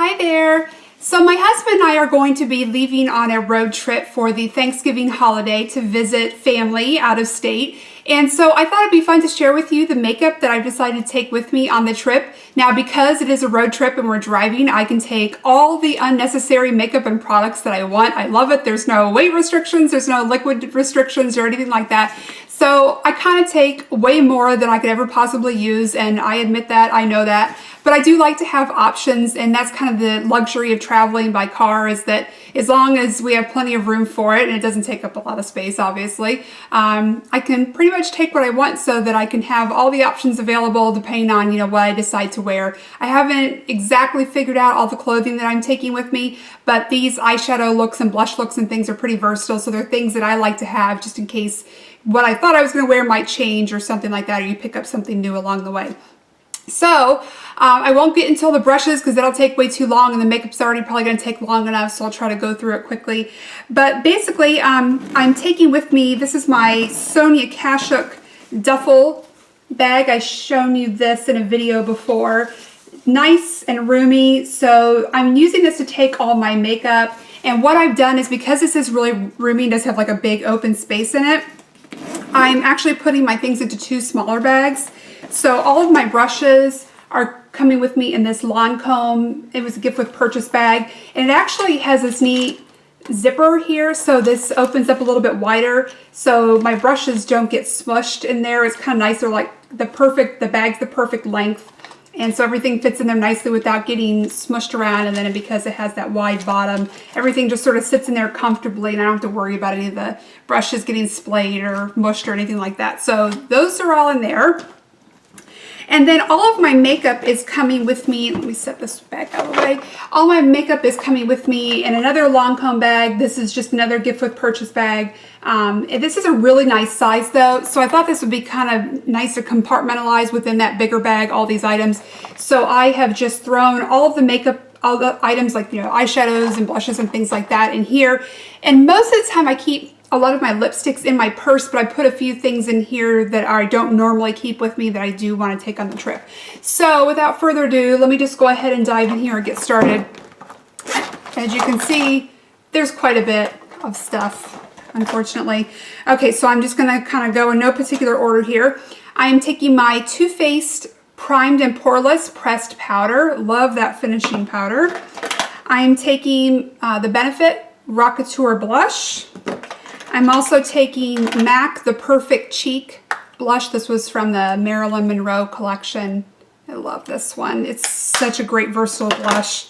Hi there. So my husband and I are going to be leaving on a road trip for the Thanksgiving holiday to visit family out of state. And so I thought it'd be fun to share with you the makeup that I've decided to take with me on the trip. Now, because it is a road trip and we're driving, I can take all the unnecessary makeup and products that I want. I love it. There's no weight restrictions, there's no liquid restrictions or anything like that. So I kind of take way more than I could ever possibly use, and I admit that, I know that. But I do like to have options, and that's kind of the luxury of traveling by car, is that as long as we have plenty of room for it and it doesn't take up a lot of space, obviously, I can pretty much take what I want so that I can have all the options available depending on, what I decide to wear. I haven't exactly figured out all the clothing that I'm taking with me, but these eyeshadow looks and blush looks and things are pretty versatile, so they're things that I like to have just in case what I thought I was going to wear might change or something like that, or you pick up something new along the way. So I won't get into the brushes because that'll take way too long, and the makeup's already probably going to take long enough, so I'll try to go through it quickly. But basically, I'm taking with me, this is my Sonia Kashuk duffel bag. I've shown you this in a video before. Nice and roomy, so I'm using this to take all my makeup. And what I've done is, because this is really roomy and does have like a big open space in it, I'm actually putting my things into two smaller bags. So all of my brushes are coming with me in this Lancome. It was a gift with purchase bag, and it actually has this neat zipper here, so this opens up a little bit wider so my brushes don't get smushed in there. It's kind of nice. They're like the bag's the perfect length, and so everything fits in there nicely without getting smushed around. And then because it has that wide bottom, everything just sort of sits in there comfortably, and I don't have to worry about any of the brushes getting splayed or mushed or anything like that. So those are all in there. And then all of my makeup is coming with me. Let me set this bag out of the way. All my makeup is coming with me in another Lancome bag. This is just another gift with purchase bag. This is a really nice size though, so I thought this would be kind of nice to compartmentalize within that bigger bag, all these items. So I have just thrown all of the makeup, all the items like, eyeshadows and blushes and things like that in here. And most of the time I keep a lot of my lipsticks in my purse, but I put a few things in here that I don't normally keep with me that I do want to take on the trip. So without further ado, let me just go ahead and dive in here and get started. As you can see, there's quite a bit of stuff, unfortunately. Okay, so I'm just gonna kind of go in no particular order here. I am taking my Too Faced Primed and Poreless Pressed Powder. Love that finishing powder. I am taking the Benefit Rockateur Blush. I'm also taking MAC The Perfect Cheek Blush. This was from the Marilyn Monroe collection. I love this one. It's such a great versatile blush.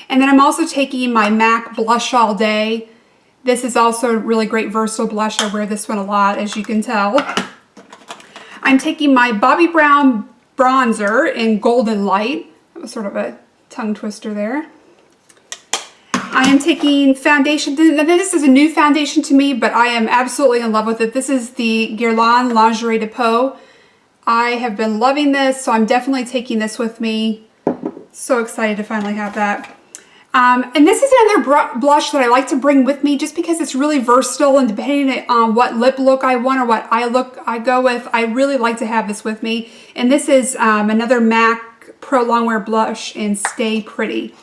And then I'm also taking my MAC Blush All Day. This is also a really great versatile blush. I wear this one a lot, as you can tell. I'm taking my Bobbi Brown Bronzer in Golden Light. That was sort of a tongue twister there. I am taking foundation. This is a new foundation to me, but I am absolutely in love with it. This is the Guerlain Lingerie de Peau. I have been loving this, so I'm definitely taking this with me. So excited to finally have that. And this is another blush that I like to bring with me just because it's really versatile, and depending on what lip look I want or what eye look I go with, I really like to have this with me. And this is another MAC Pro Longwear Blush in Stay Pretty.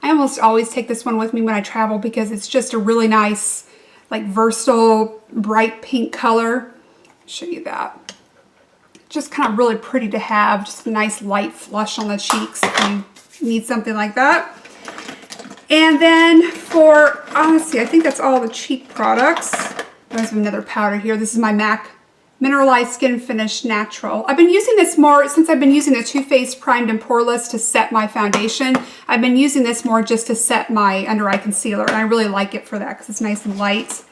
I almost always take this one with me when I travel because it's just a really nice, like versatile, bright pink color. I'll show you that. Just kind of really pretty to have, just a nice light flush on the cheeks if you need something like that. And then for, honestly, I think that's all the cheek products. There's another powder here. This is my MAC Mineralized Skin Finish Natural. I've been using this more since I've been using the Too Faced Primed and Poreless to set my foundation. I've been using this more just to set my under eye concealer, and I really like it for that because it's nice and light.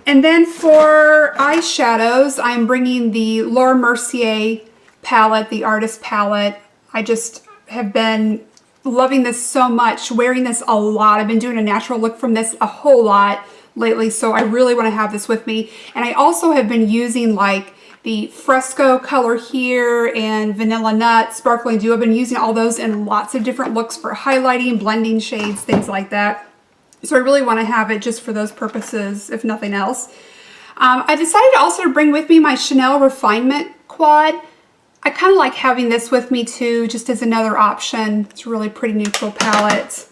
And then for eyeshadows, I'm bringing the Laura Mercier palette, the Artist palette. I just have been loving this so much, wearing this a lot. I've been doing a natural look from this a whole lot lately, so I really want to have this with me. And I also have been using like the Fresco color here and Vanilla Nut, Sparkling Dew. I've been using all those in lots of different looks for highlighting, blending shades, things like that. So I really want to have it just for those purposes, if nothing else. I decided also to bring with me my Chanel Refinement Quad. I kind of like having this with me too, just as another option. It's a really pretty neutral palette.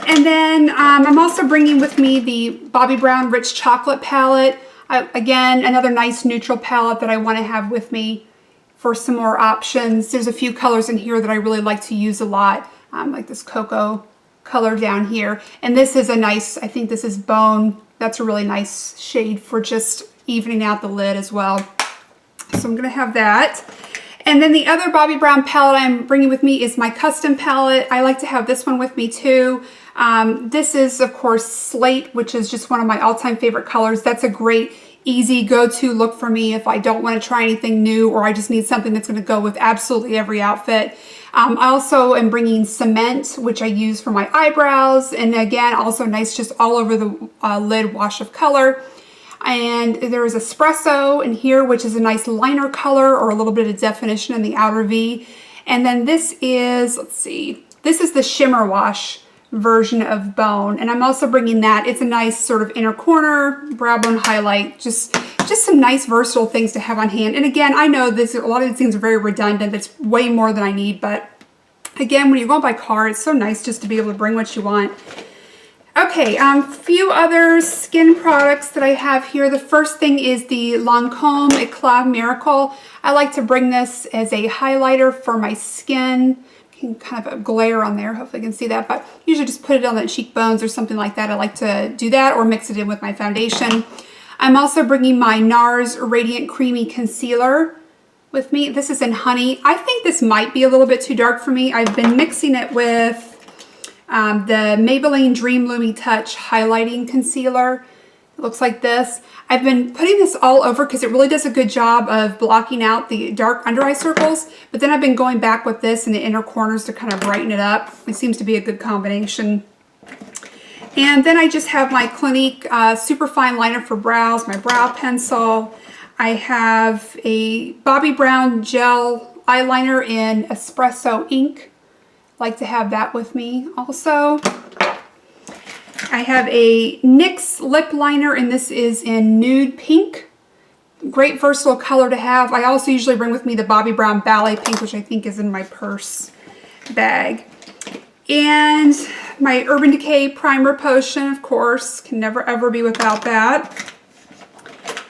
And then I'm also bringing with me the Bobbi Brown Rich Chocolate palette. Again, another nice neutral palette that I want to have with me for some more options. There's a few colors in here that I really like to use a lot, like this cocoa color down here. And this is a nice, I think this is Bone. That's a really nice shade for just evening out the lid as well. So I'm going to have that. And then the other Bobbi Brown palette I'm bringing with me is my custom palette. I like to have this one with me too. This is, of course, Slate, which is just one of my all-time favorite colors. That's a great, easy go-to look for me if I don't want to try anything new or I just need something that's going to go with absolutely every outfit. I also am bringing Cement, which I use for my eyebrows. And again, also nice just all over the lid wash of color. And there is Espresso in here, which is a nice liner color or a little bit of definition in the outer V. And then this is, let's see, this is the Shimmer Wash version of Bone. And I'm also bringing that. It's a nice sort of inner corner, brow bone highlight, just some nice versatile things to have on hand. And again, I know this, a lot of these things are very redundant. It's way more than I need, but again, when you're going by car, it's so nice just to be able to bring what you want. Okay, few other skin products that I have here. The first thing is the Lancome Eclat Miracle. I like to bring this as a highlighter for my skin. Kind of a glare on there, hopefully you can see that, but usually just put it on the cheekbones or something like that. I like to do that or mix it in with my foundation. I'm also bringing my NARS Radiant Creamy Concealer with me. This is in Honey. I think this might be a little bit too dark for me. I've been mixing it with the Maybelline Dream Lumi Touch Highlighting Concealer. It looks like this. I've been putting this all over because it really does a good job of blocking out the dark under eye circles, but then I've been going back with this in the inner corners to kind of brighten it up. It seems to be a good combination. And then I just have my Clinique Super Fine Liner for brows, my brow pencil. I have a Bobbi Brown Gel Eyeliner in Espresso Ink. Like to have that with me also. I have a NYX lip liner, and this is in Nude Pink. Great versatile color to have. I also usually bring with me the Bobbi Brown Ballet Pink, which I think is in my purse bag. And my Urban Decay Primer Potion, of course, can never ever be without that.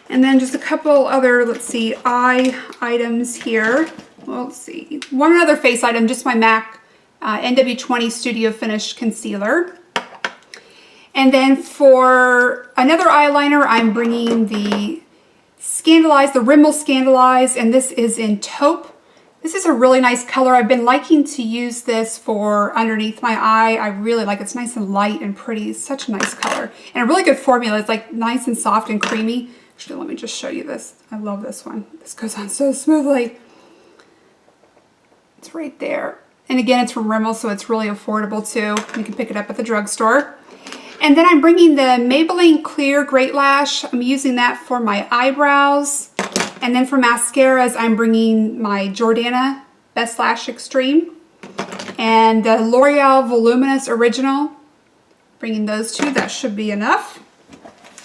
And then just a couple other, let's see, eye items here. Well, let's see. One other face item, just my MAC NW20 Studio Finish Concealer. And then for another eyeliner, I'm bringing the Scandalize, the Rimmel Scandalize, and this is in Taupe. This is a really nice color. I've been liking to use this for underneath my eye. I really like it. It's nice and light and pretty. It's such a nice color. And a really good formula. It's like nice and soft and creamy. Actually, let me just show you this. I love this one. This goes on so smoothly. It's right there. And again, it's from Rimmel, so it's really affordable too. You can pick it up at the drugstore. And then I'm bringing the Maybelline Clear Great Lash. I'm using that for my eyebrows. And then for mascaras, I'm bringing my Jordana Best Lash Extreme and the L'Oreal Voluminous Original. Bringing those two, that should be enough.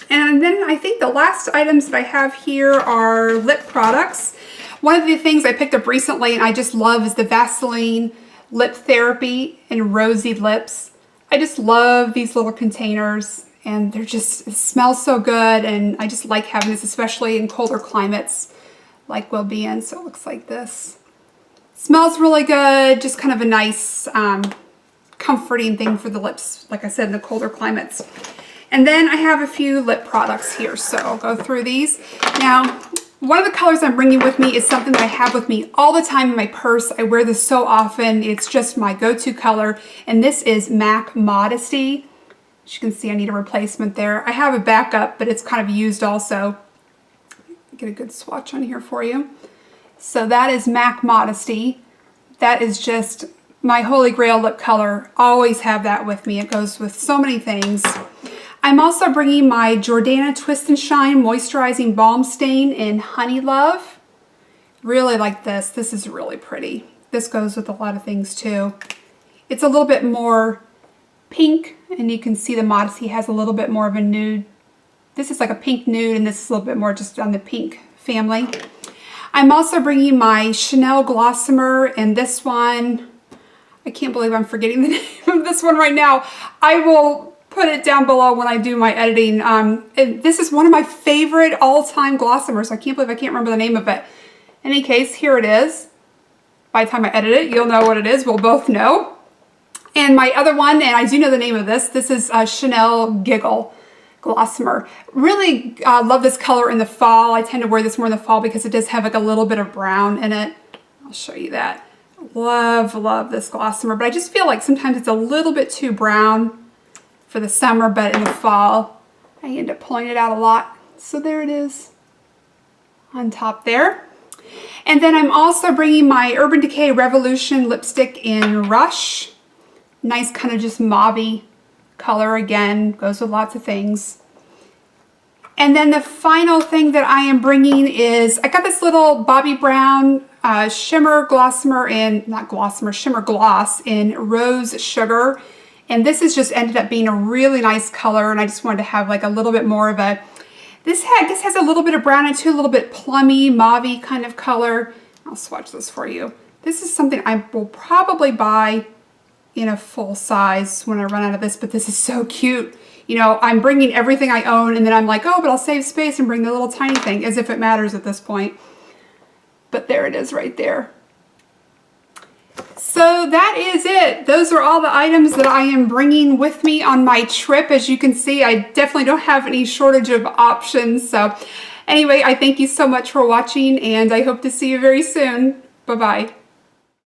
And then I think the last items that I have here are lip products. One of the things I picked up recently and I just love is the Vaseline Lip Therapy in Rosy Lips. I just love these little containers and they're just, it smells so good, and I just like having this, especially in colder climates like we'll be in. So it looks like this. Smells really good, just kind of a nice comforting thing for the lips, like I said, in the colder climates. And then I have a few lip products here, so I'll go through these. Now, one of the colors I'm bringing with me is something that I have with me all the time in my purse. I wear this so often. It's just my go-to color, and this is MAC Modesty. As you can see, I need a replacement there. I have a backup, but it's kind of used also. Get a good swatch on here for you. So that is MAC Modesty. That is just my holy grail lip color. Always have that with me. It goes with so many things. I'm also bringing my Jordana Twist and Shine Moisturizing Balm Stain in Honey Love. Really like this. This is really pretty. This goes with a lot of things too. It's a little bit more pink, and you can see the Modesty has a little bit more of a nude. This is like a pink nude, and this is a little bit more just on the pink family. I'm also bringing my Chanel Glossamer, and this one, I can't believe I'm forgetting the name of this one right now. I will put it down below when I do my editing. And this is one of my favorite all-time Glossomers. I can't believe I can't remember the name of it. In any case, here it is. By the time I edit it, you'll know what it is. We'll both know. And my other one, and I do know the name of this is Chanel Giggle Glossamer. Really love this color in the fall. I tend to wear this more in the fall because it does have like a little bit of brown in it. I'll show you that. Love, love this Glossamer, but I just feel like sometimes it's a little bit too brown for the summer, but in the fall, I end up pulling it out a lot. So there it is on top there. And then I'm also bringing my Urban Decay Revolution lipstick in Rush. Nice kind of just mauve-y color again, goes with lots of things. And then the final thing that I am bringing is, I got this little Bobbi Brown shimmer glossamer in, not glossamer, shimmer gloss in Rose Sugar. And this has just ended up being a really nice color, and I just wanted to have like a little bit more of a, this has a little bit of brown into a little bit plummy, mauve-y kind of color. I'll swatch this for you. This is something I will probably buy in a full size when I run out of this, but this is so cute. You know, I'm bringing everything I own, and then I'm like, oh, but I'll save space and bring the little tiny thing, as if it matters at this point. But there it is right there. So that is it. Those are all the items that I am bringing with me on my trip. As you can see, I definitely don't have any shortage of options. So anyway, I thank you so much for watching, and I hope to see you very soon. Bye-bye.